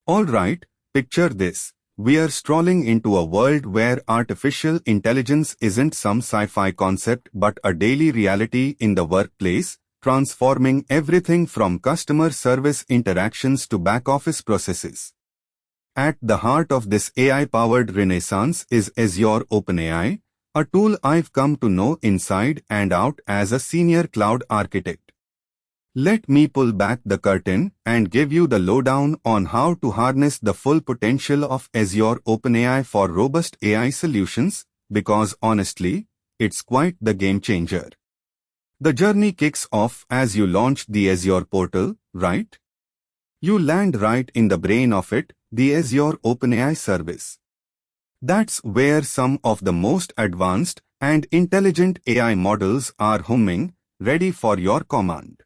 Alright, picture this. We are strolling into a world where artificial intelligence isn't some sci-fi concept but a daily reality in the workplace, transforming everything from customer service interactions to back-office processes. At the heart of this AI-powered renaissance is Azure OpenAI, a tool I've come to know inside and out as a senior cloud architect. Let me pull back the curtain and give you the lowdown on how to harness the full potential of Azure OpenAI for robust AI solutions, because honestly, it's quite the game changer. The journey kicks off as you launch the Azure portal, right? You land right in the brain of it, the Azure OpenAI service. That's where some of the most advanced and intelligent AI models are humming, ready for your command.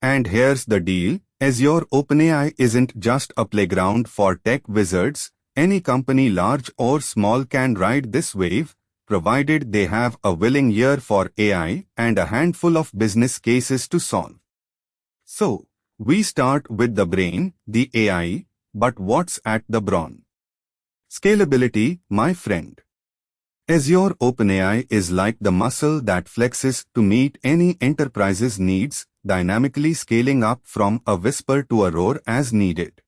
And here's the deal, Azure OpenAI isn't just a playground for tech wizards. Any company large or small can ride this wave, provided they have a willing ear for AI and a handful of business cases to solve. So, we start with the brain, the AI, but what's at the brawn? Scalability, my friend. Azure OpenAI is like the muscle that flexes to meet any enterprise's needs, dynamically scaling up from a whisper to a roar as needed.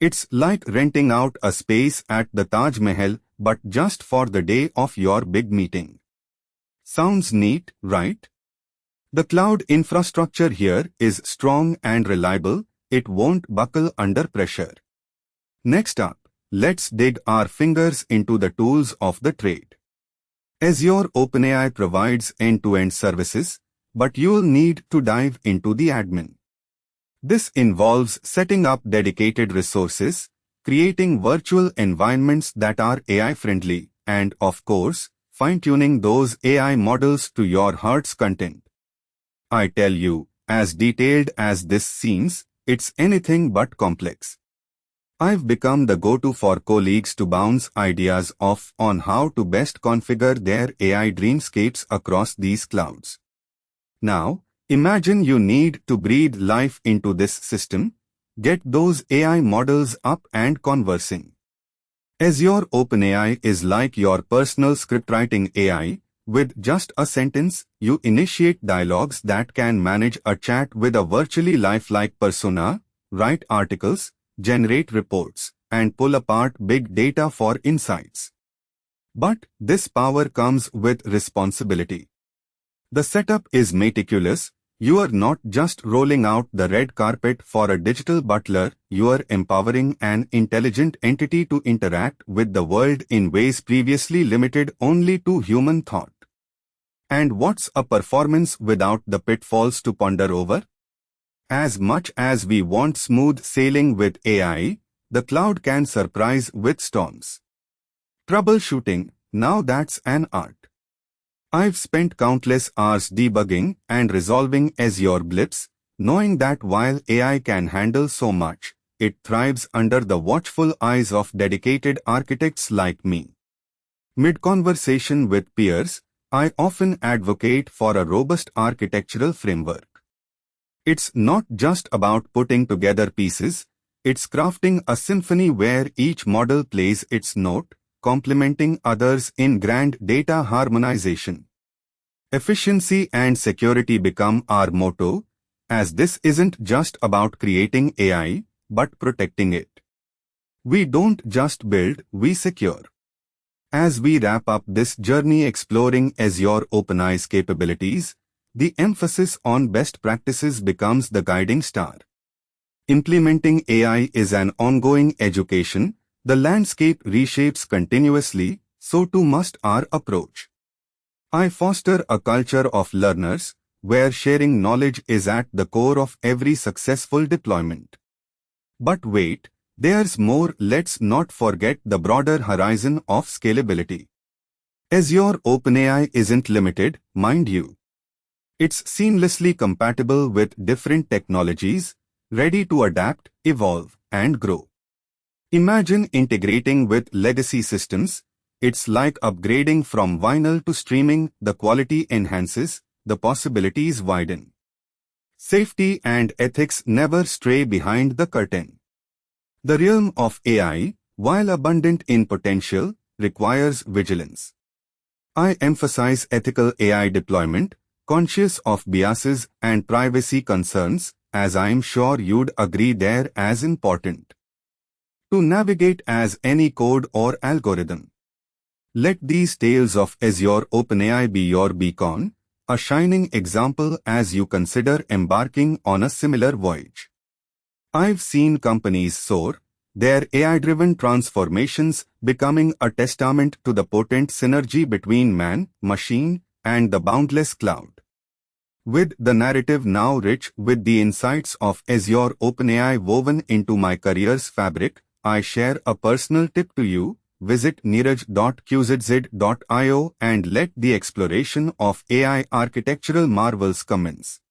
It's like renting out a space at the Taj Mahal, but just for the day of your big meeting. Sounds neat, right? The cloud infrastructure here is strong and reliable. It won't buckle under pressure. Next up, let's dig our fingers into the tools of the trade. Azure OpenAI provides end-to-end services, but you'll need to dive into the admin. This involves setting up dedicated resources, creating virtual environments that are AI-friendly, and, of course, fine-tuning those AI models to your heart's content. I tell you, as detailed as this seems, it's anything but complex. I've become the go-to for colleagues to bounce ideas off on how to best configure their AI dreamscapes across these clouds. Now, imagine you need to breathe life into this system, get those AI models up and conversing. Azure OpenAI is like your personal scriptwriting AI. With just a sentence, you initiate dialogues that can manage a chat with a virtually lifelike persona, write articles, generate reports, and pull apart big data for insights. But this power comes with responsibility. The setup is meticulous. You are not just rolling out the red carpet for a digital butler, you are empowering an intelligent entity to interact with the world in ways previously limited only to human thought. And what's a performance without the pitfalls to ponder over? As much as we want smooth sailing with AI, the cloud can surprise with storms. Troubleshooting, now that's an art. I've spent countless hours debugging and resolving Azure blips, knowing that while AI can handle so much, it thrives under the watchful eyes of dedicated architects like me. Mid-conversation with peers, I often advocate for a robust architectural framework. It's not just about putting together pieces, it's crafting a symphony where each model plays its note, complementing others in grand data harmonization. Efficiency and security become our motto, as this isn't just about creating AI, but protecting it. We don't just build, we secure. As we wrap up this journey exploring Azure OpenAI's capabilities, the emphasis on best practices becomes the guiding star. Implementing AI is an ongoing education. The landscape reshapes continuously, so too must our approach. I foster a culture of learners, where sharing knowledge is at the core of every successful deployment. But wait, there's more. Let's not forget the broader horizon of scalability. Azure OpenAI isn't limited, mind you. It's seamlessly compatible with different technologies, ready to adapt, evolve, and grow. Imagine integrating with legacy systems. It's like upgrading from vinyl to streaming. The quality enhances, the possibilities widen. Safety and ethics never stray behind the curtain. The realm of AI, while abundant in potential, requires vigilance. I emphasize ethical AI deployment, conscious of biases and privacy concerns, as I am sure you'd agree they're as important to navigate as any code or algorithm. Let these tales of Azure OpenAI be your beacon, a shining example as you consider embarking on a similar voyage. I've seen companies soar, their AI-driven transformations becoming a testament to the potent synergy between man, machine, and the boundless cloud. With the narrative now rich with the insights of Azure OpenAI woven into my career's fabric, I share a personal tip to you. Visit neeraj.qzz.io and let the exploration of AI architectural marvels commence.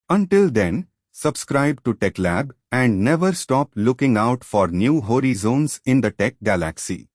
Until then, subscribe to TechLab and never stop looking out for new horizons in the tech galaxy.